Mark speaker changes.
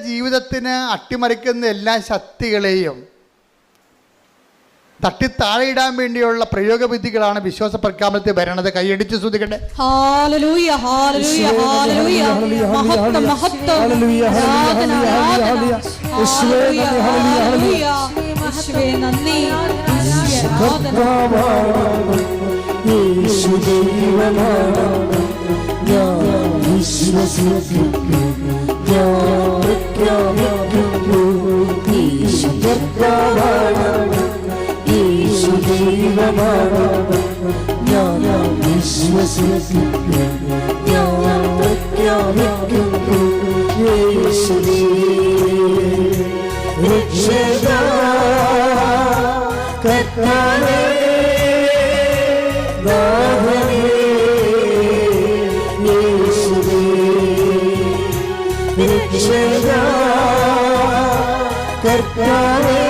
Speaker 1: ജീവിതത്തിന് അട്ടിമറിക്കുന്ന എല്ലാ ശക്തികളെയും തട്ടി താഴെയിടാൻ വേണ്ടിയുള്ള പ്രയോഗവിധികളാണ് വിശ്വാസ പ്രഖ്യാപനത്തിൽ വരണത്. കൈയടിച്ച് സ്തുതിക്കട്ടെ.
Speaker 2: ഹല്ലേലൂയ ഹല്ലേലൂയ ഹല്ലേലൂയ മഹത്വം മഹത്വം ആരാധന ആരാധന യേശുവേ ഹല്ലേലൂയ യേശുവേ നന്ദി
Speaker 3: യേശു ദൈവമാണ് ഞാൻ വിശ്വസിക്കുന്നു ഞാൻ പ്രഖ്യാപിക്കുന്നു യേശു കർത്താവാണ് യേശു ദൈവമാണ് ഞാൻ വിശ്വസിക്കുന്നു ഞാൻ പ്രഖ്യാപിക്കുന്നു യേശുവേ രക്ഷക കർത്താവേ നാഥനേ യേശുവേ രക്ഷക കർത്താവേ